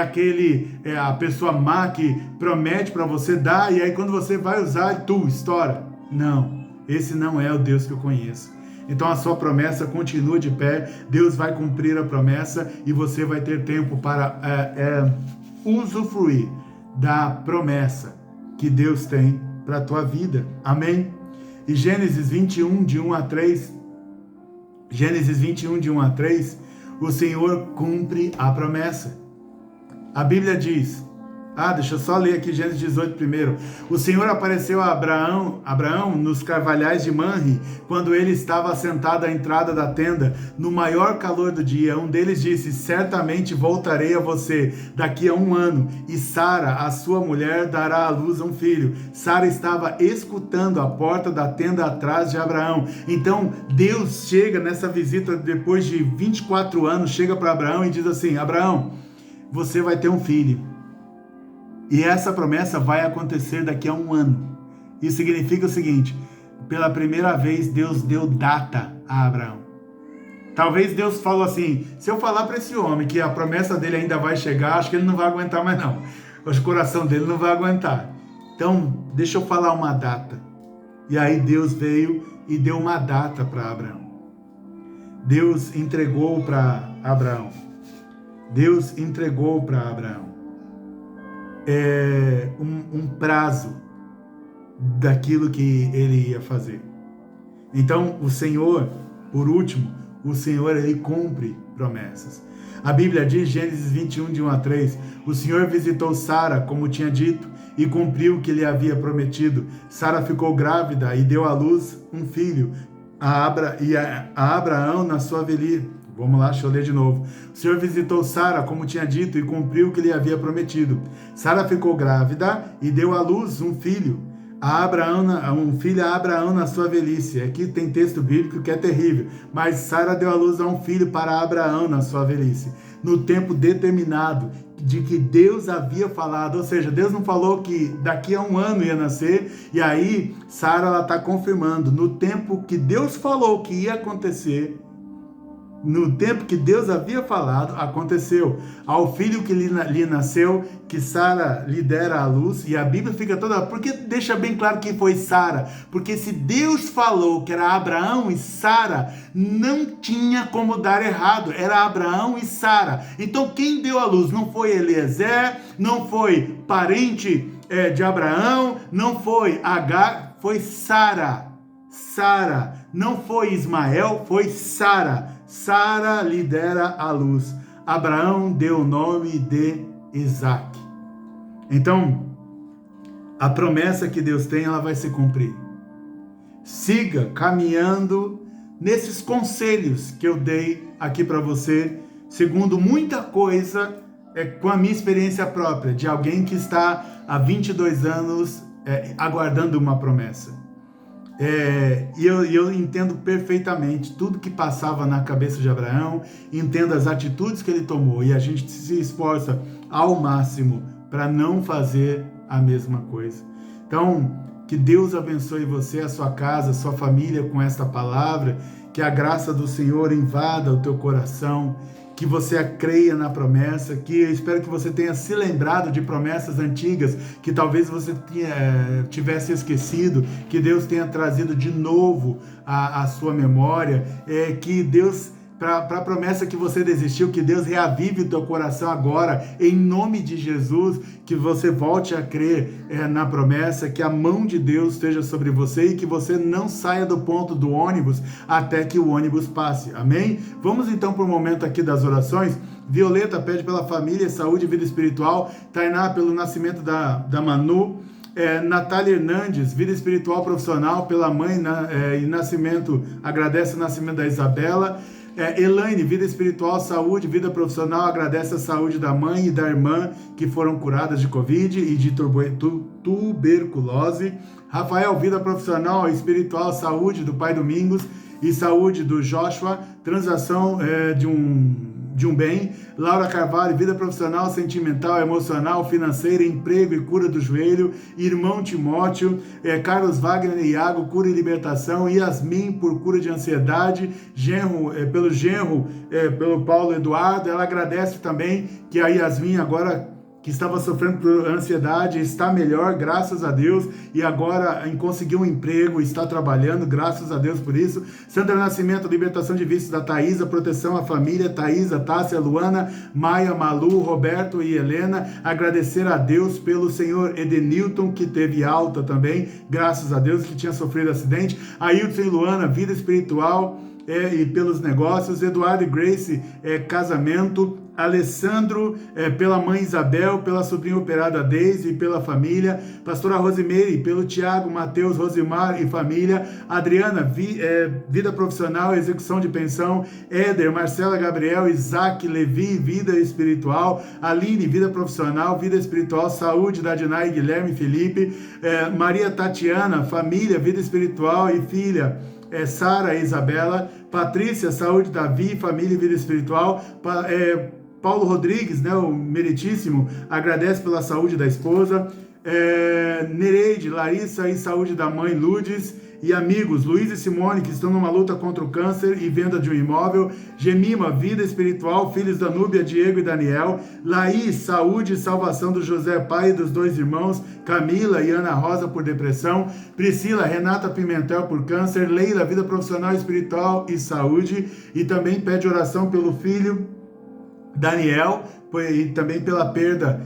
a pessoa má que promete para você dar e aí quando você vai usar, estoura. Não, esse não é o Deus que eu conheço. Então a sua promessa continua de pé, Deus vai cumprir a promessa e você vai ter tempo para usufruir da promessa que Deus tem para a tua vida. Amém? E Gênesis 21, de 1 a 3, o Senhor cumpre a promessa. A Bíblia diz, deixa eu só ler aqui Gênesis 18 primeiro. O Senhor apareceu a Abraão nos carvalhais de Manre, quando ele estava sentado à entrada da tenda, no maior calor do dia. Um deles disse, certamente voltarei a você daqui a 1 ano, e Sara, a sua mulher, dará à luz um filho. Sara estava escutando a porta da tenda atrás de Abraão. Então Deus chega nessa visita, depois de 24 anos, chega para Abraão e diz assim, Abraão, você vai ter um filho. E essa promessa vai acontecer daqui a 1 ano. Isso significa o seguinte, pela primeira vez Deus deu data a Abraão. Talvez Deus falou assim, se eu falar para esse homem que a promessa dele ainda vai chegar, acho que ele não vai aguentar mais não. O coração dele não vai aguentar. Então, deixa eu falar uma data. E aí Deus veio e deu uma data para Abraão. Deus entregou para Abraão. Deus entregou para Abraão um prazo daquilo que ele ia fazer. Então, o Senhor, por último, o Senhor, ele cumpre promessas. A Bíblia diz, Gênesis 21, de 1 a 3, o Senhor visitou Sara, como tinha dito, e cumpriu o que lhe havia prometido. Sara ficou grávida e deu à luz um filho, a Abraão na sua velhice. Vamos lá, deixa eu ler de novo. O Senhor visitou Sara, como tinha dito, e cumpriu o que lhe havia prometido. Sara ficou grávida e deu à luz um filho, a Abraão na sua velhice. Aqui tem texto bíblico que é terrível. Mas Sara deu à luz a um filho para Abraão na sua velhice, no tempo determinado de que Deus havia falado, ou seja, Deus não falou que daqui a 1 ano ia nascer, e aí Sara está confirmando, no tempo que Deus falou que ia acontecer, no tempo que Deus havia falado, aconteceu. Ao filho que lhe nasceu, que Sara lhe dera à luz, e a Bíblia fica toda... Porque deixa bem claro que foi Sara. Porque se Deus falou que era Abraão e Sara, não tinha como dar errado. Era Abraão e Sara. Então quem deu à luz não foi Eliezer, não foi parente de Abraão, não foi Agar, foi Sara. Sara. Não foi Ismael, foi Sara. Sara lhe dera à luz. Abraão deu o nome de Isaque. Então, a promessa que Deus tem, ela vai se cumprir. Siga caminhando nesses conselhos que eu dei aqui para você, segundo muita coisa, com a minha experiência própria, de alguém que está há 22 anos aguardando uma promessa. E eu entendo perfeitamente tudo que passava na cabeça de Abraão, entendo as atitudes que ele tomou, e a gente se esforça ao máximo para não fazer a mesma coisa. Então, que Deus abençoe você, a sua casa, a sua família com esta palavra, que a graça do Senhor invada o teu coração, que você creia na promessa, que eu espero que você tenha se lembrado de promessas antigas, que talvez você tivesse esquecido, que Deus tenha trazido de novo à sua memória, que Deus... Para a promessa que você desistiu, que Deus reavive o teu coração agora, em nome de Jesus, que você volte a crer na promessa, que a mão de Deus esteja sobre você e que você não saia do ponto do ônibus até que o ônibus passe, amém? Vamos então para o momento aqui das orações. Violeta pede pela família, saúde e vida espiritual. Tainá pelo nascimento da Manu. Natália Hernandes, vida espiritual profissional pela mãe e nascimento, agradece o nascimento da Isabela. Elaine, vida espiritual, saúde, vida profissional, agradece a saúde da mãe e da irmã que foram curadas de Covid e de tuberculose. Rafael, vida profissional, espiritual, saúde do pai Domingos e saúde do Joshua, transação de um bem. Laura Carvalho, vida profissional, sentimental, emocional, financeira, emprego e cura do joelho. Irmão Timóteo, Carlos Wagner e Iago, cura e libertação. Yasmin, por cura de ansiedade. Genro, pelo Paulo Eduardo. Ela agradece também que a Yasmin agora, que estava sofrendo por ansiedade, está melhor, graças a Deus, e agora conseguiu um emprego, está trabalhando, graças a Deus por isso. Sandra Nascimento, libertação de vícios da Thaisa, proteção à família, Thaisa, Tássia, Luana, Maia, Malu, Roberto e Helena, agradecer a Deus pelo senhor Edenilton, que teve alta também, graças a Deus, que tinha sofrido acidente. Ailton e Luana, vida espiritual e pelos negócios. Eduardo e Grace, casamento. Alessandro, pela mãe Isabel, pela sobrinha operada Deise e pela família. Pastora Rosemary, pelo Tiago, Mateus, Rosimar e família. Adriana, vida profissional, execução de pensão. Éder, Marcela, Gabriel, Isaac, Levi, vida espiritual. Aline, vida profissional, vida espiritual, saúde da Dinai, Guilherme, Felipe. Maria Tatiana, família, vida espiritual e filha. Sara e Isabela. Patrícia, saúde, Davi, família e vida espiritual. Paulo Rodrigues, o meritíssimo, agradece pela saúde da esposa. Nereide, Larissa e saúde da mãe Lourdes. E amigos, Luiz e Simone, que estão numa luta contra o câncer e venda de um imóvel. Gemima, vida espiritual, filhos da Núbia, Diego e Daniel. Laís, saúde e salvação do José, pai dos 2 irmãos. Camila e Ana Rosa por depressão. Priscila, Renata Pimentel por câncer. Leila, vida profissional, espiritual e saúde. E também pede oração pelo filho Daniel, e também pela perda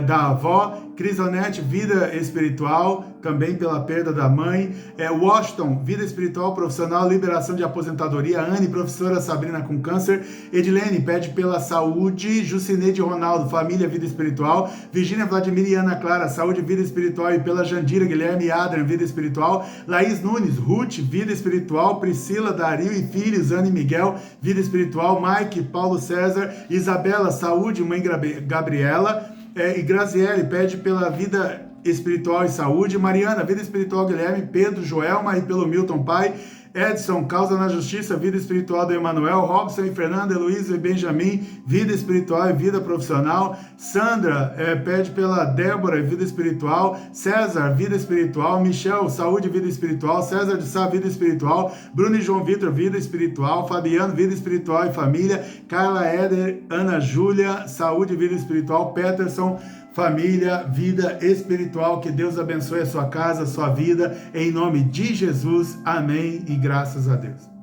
da avó. Crisonete, vida espiritual, também pela perda da mãe. Washington, vida espiritual, profissional, liberação de aposentadoria. Anne, professora Sabrina com câncer. Edilene, pede pela saúde. Jucineide Ronaldo, família, vida espiritual. Virgínia, Vladimir e Ana Clara, saúde, vida espiritual. E pela Jandira, Guilherme e Adrian, vida espiritual. Laís Nunes, Ruth, vida espiritual. Priscila, Dario e filhos, Ana e Miguel, vida espiritual. Mike, Paulo César. Isabela, saúde, mãe Gabriela. E Graziele pede pela vida espiritual e saúde. Mariana, vida espiritual, Guilherme, Pedro, Joelma e pelo Milton Pai. Edson, causa na justiça, vida espiritual do Emanuel. Robson e Fernanda, Heloísa e Benjamin, vida espiritual e vida profissional. Sandra, pede pela Débora, vida espiritual. César, vida espiritual. Michel, saúde e vida espiritual. César de Sá, vida espiritual. Bruno e João Vitor, vida espiritual. Fabiano, vida espiritual e família. Carla Éder, Ana Júlia, saúde e vida espiritual. Peterson, família, vida espiritual. Que Deus abençoe a sua casa, a sua vida, em nome de Jesus. Amém e graças a Deus.